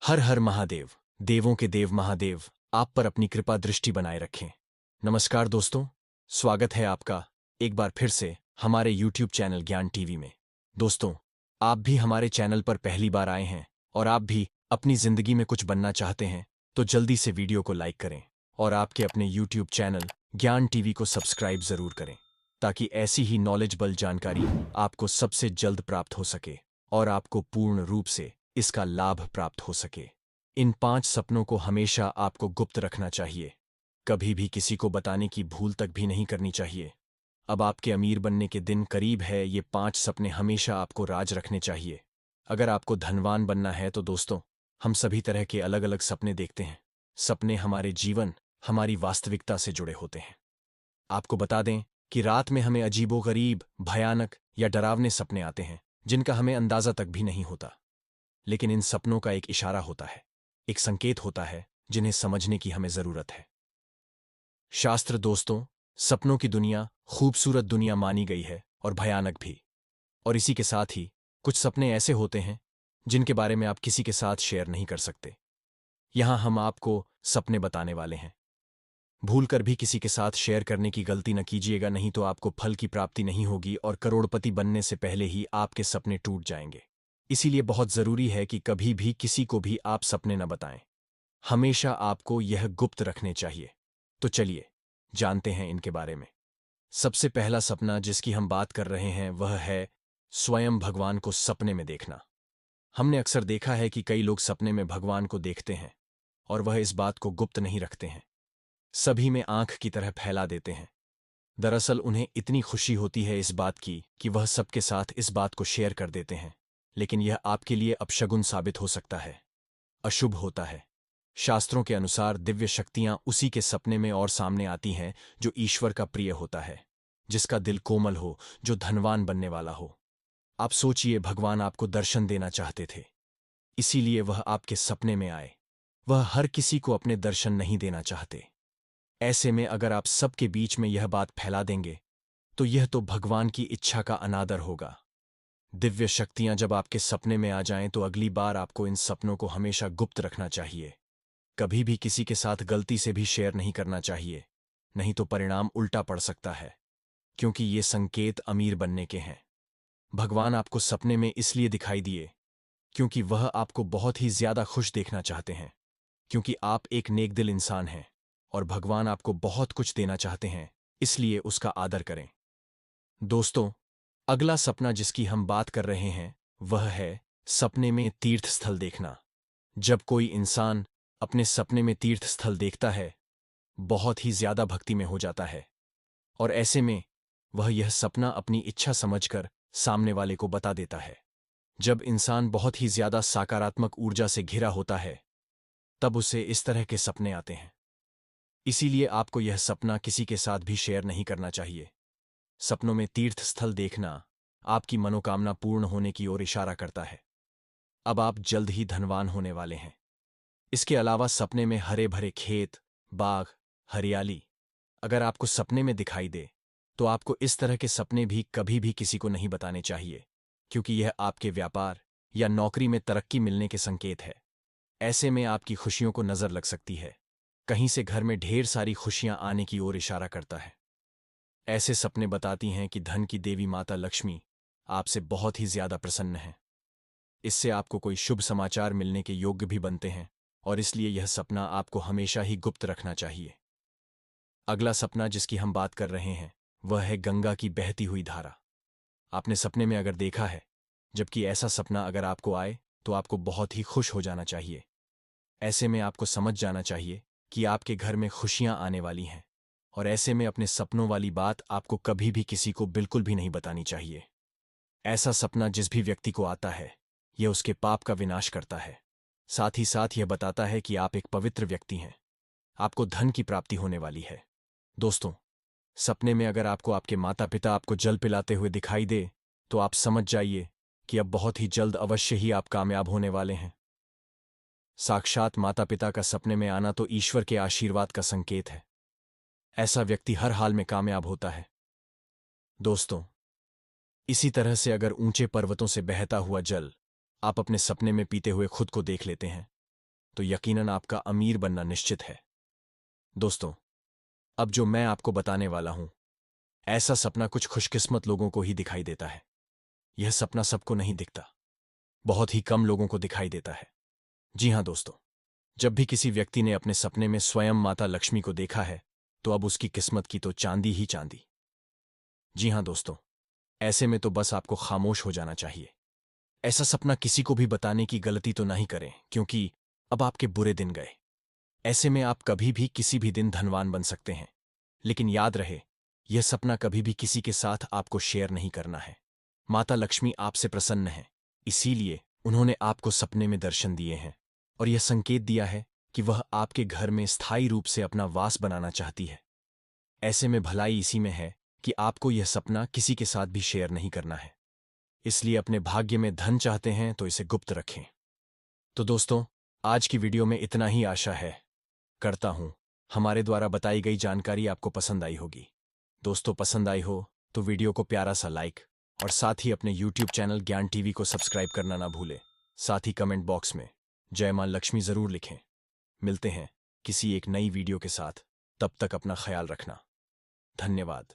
हर हर महादेव। देवों के देव महादेव आप पर अपनी कृपा दृष्टि बनाए रखें। नमस्कार दोस्तों, स्वागत है आपका एक बार फिर से हमारे YouTube चैनल ज्ञान टीवी में। दोस्तों, आप भी हमारे चैनल पर पहली बार आए हैं और आप भी अपनी जिंदगी में कुछ बनना चाहते हैं तो जल्दी से वीडियो को लाइक करें और आपके अपने YouTube चैनल ज्ञान टीवी को सब्सक्राइब जरूर करें ताकि ऐसी ही नॉलेजेबल जानकारी आपको सबसे जल्द प्राप्त हो सके और आपको पूर्ण रूप से इसका लाभ प्राप्त हो सके। इन 5 सपनों को हमेशा आपको गुप्त रखना चाहिए, कभी भी किसी को बताने की भूल तक भी नहीं करनी चाहिए। अब आपके अमीर बनने के दिन करीब है, ये 5 सपने हमेशा आपको राज रखने चाहिए। अगर आपको धनवान बनना है तो दोस्तों, हम सभी तरह के अलग अलग सपने देखते हैं। सपने हमारे जीवन, हमारी वास्तविकता से जुड़े होते हैं। आपको बता दें कि रात में हमें अजीबोगरीब, भयानक या डरावने सपने आते हैं जिनका हमें अंदाजा तक भी नहीं होता। लेकिन इन सपनों का एक इशारा होता है, एक संकेत होता है जिन्हें समझने की हमें जरूरत है। शास्त्र दोस्तों, सपनों की दुनिया खूबसूरत दुनिया मानी गई है और भयानक भी। और इसी के साथ ही कुछ सपने ऐसे होते हैं जिनके बारे में आप किसी के साथ शेयर नहीं कर सकते। यहां हम आपको सपने बताने वाले हैं। भूलकर भी किसी के साथ शेयर करने की गलती न कीजिएगा, नहीं तो आपको फल की प्राप्ति नहीं होगी और करोड़पति बनने से पहले ही आपके सपने टूट जाएंगे। इसीलिए बहुत जरूरी है कि कभी भी किसी को भी आप सपने न बताएं। हमेशा आपको यह गुप्त रखने चाहिए। तो चलिए जानते हैं इनके बारे में। सबसे पहला सपना जिसकी हम बात कर रहे हैं वह है स्वयं भगवान को सपने में देखना। हमने अक्सर देखा है कि कई लोग सपने में भगवान को देखते हैं और वह इस बात को गुप्त नहीं रखते हैं, सभी में आंख की तरह फैला देते हैं। दरअसल उन्हें इतनी खुशी होती है इस बात की कि वह सबके साथ इस बात को शेयर कर देते हैं, लेकिन यह आपके लिए अपशगुन साबित हो सकता है, अशुभ होता है। शास्त्रों के अनुसार दिव्य शक्तियां उसी के सपने में और सामने आती हैं जो ईश्वर का प्रिय होता है, जिसका दिल कोमल हो, जो धनवान बनने वाला हो। आप सोचिए, भगवान आपको दर्शन देना चाहते थे, इसीलिए वह आपके सपने में आए। वह हर किसी को अपने दर्शन नहीं देना चाहते। ऐसे में अगर आप सबके बीच में यह बात फैला देंगे तो यह तो भगवान की इच्छा का अनादर होगा। दिव्य शक्तियां जब आपके सपने में आ जाएं तो अगली बार आपको इन सपनों को हमेशा गुप्त रखना चाहिए। कभी भी किसी के साथ गलती से भी शेयर नहीं करना चाहिए, नहीं तो परिणाम उल्टा पड़ सकता है, क्योंकि ये संकेत अमीर बनने के हैं। भगवान आपको सपने में इसलिए दिखाई दिए क्योंकि वह आपको बहुत ही ज्यादा खुश देखना चाहते हैं, क्योंकि आप एक नेकदिल इंसान हैं और भगवान आपको बहुत कुछ देना चाहते हैं, इसलिए उसका आदर करें। दोस्तों, अगला सपना जिसकी हम बात कर रहे हैं वह है सपने में तीर्थ स्थल देखना। जब कोई इंसान अपने सपने में तीर्थ स्थल देखता है, बहुत ही ज्यादा भक्ति में हो जाता है और ऐसे में वह यह सपना अपनी इच्छा समझकर सामने वाले को बता देता है। जब इंसान बहुत ही ज्यादा सकारात्मक ऊर्जा से घिरा होता है, तब उसे इस तरह के सपने आते हैं। इसीलिए आपको यह सपना किसी के साथ भी शेयर नहीं करना चाहिए। सपनों में तीर्थ स्थल देखना आपकी मनोकामना पूर्ण होने की ओर इशारा करता है। अब आप जल्द ही धनवान होने वाले हैं। इसके अलावा सपने में हरे भरे खेत, बाग, हरियाली अगर आपको सपने में दिखाई दे तो आपको इस तरह के सपने भी कभी भी किसी को नहीं बताने चाहिए, क्योंकि यह आपके व्यापार या नौकरी में तरक्की मिलने के संकेत है। ऐसे में आपकी खुशियों को नजर लग सकती है, कहीं से घर में ढेर सारी खुशियां आने की ओर इशारा करता है। ऐसे सपने बताती हैं कि धन की देवी माता लक्ष्मी आपसे बहुत ही ज्यादा प्रसन्न है। इससे आपको कोई शुभ समाचार मिलने के योग्य भी बनते हैं और इसलिए यह सपना आपको हमेशा ही गुप्त रखना चाहिए। अगला सपना जिसकी हम बात कर रहे हैं वह है गंगा की बहती हुई धारा। आपने सपने में अगर देखा है, जबकि ऐसा सपना अगर आपको आए तो आपको बहुत ही खुश हो जाना चाहिए। ऐसे में आपको समझ जाना चाहिए कि आपके घर में खुशियां आने वाली हैं और ऐसे में अपने सपनों वाली बात आपको कभी भी किसी को बिल्कुल भी नहीं बतानी चाहिए। ऐसा सपना जिस भी व्यक्ति को आता है, यह उसके पाप का विनाश करता है। साथ ही साथ यह बताता है कि आप एक पवित्र व्यक्ति हैं, आपको धन की प्राप्ति होने वाली है। दोस्तों, सपने में अगर आपको आपके माता पिता आपको जल पिलाते हुए दिखाई दे तो आप समझ जाइए कि अब बहुत ही जल्द अवश्य ही आप कामयाब होने वाले हैं। साक्षात माता पिता का सपने में आना तो ईश्वर के आशीर्वाद का संकेत है। ऐसा व्यक्ति हर हाल में कामयाब होता है। दोस्तों, इसी तरह से अगर ऊंचे पर्वतों से बहता हुआ जल आप अपने सपने में पीते हुए खुद को देख लेते हैं तो यकीनन आपका अमीर बनना निश्चित है। दोस्तों, अब जो मैं आपको बताने वाला हूं, ऐसा सपना कुछ खुशकिस्मत लोगों को ही दिखाई देता है। यह सपना सबको नहीं दिखता, बहुत ही कम लोगों को दिखाई देता है। जी हां दोस्तों, जब भी किसी व्यक्ति ने अपने सपने में स्वयं माता लक्ष्मी को देखा है, तो अब उसकी किस्मत की तो चांदी ही चांदी। जी हां दोस्तों, ऐसे में तो बस आपको खामोश हो जाना चाहिए। ऐसा सपना किसी को भी बताने की गलती तो नहीं करें, क्योंकि अब आपके बुरे दिन गए। ऐसे में आप कभी भी किसी भी दिन धनवान बन सकते हैं, लेकिन याद रहे, यह सपना कभी भी किसी के साथ आपको शेयर नहीं करना है। माता लक्ष्मी आपसे प्रसन्न है, इसीलिए उन्होंने आपको सपने में दर्शन दिए हैं और यह संकेत दिया है कि वह आपके घर में स्थायी रूप से अपना वास बनाना चाहती है। ऐसे में भलाई इसी में है कि आपको यह सपना किसी के साथ भी शेयर नहीं करना है। इसलिए अपने भाग्य में धन चाहते हैं तो इसे गुप्त रखें। तो दोस्तों, आज की वीडियो में इतना ही। आशा है करता हूं हमारे द्वारा बताई गई जानकारी आपको पसंद आई होगी। दोस्तों, पसंद आई हो तो वीडियो को प्यारा सा लाइक और साथ ही अपने यूट्यूब चैनल ज्ञान टीवी को सब्सक्राइब करना ना भूलें। साथ ही कमेंट बॉक्स में जय मां लक्ष्मी जरूर लिखें। मिलते हैं किसी एक नई वीडियो के साथ, तब तक अपना ख्याल रखना। धन्यवाद।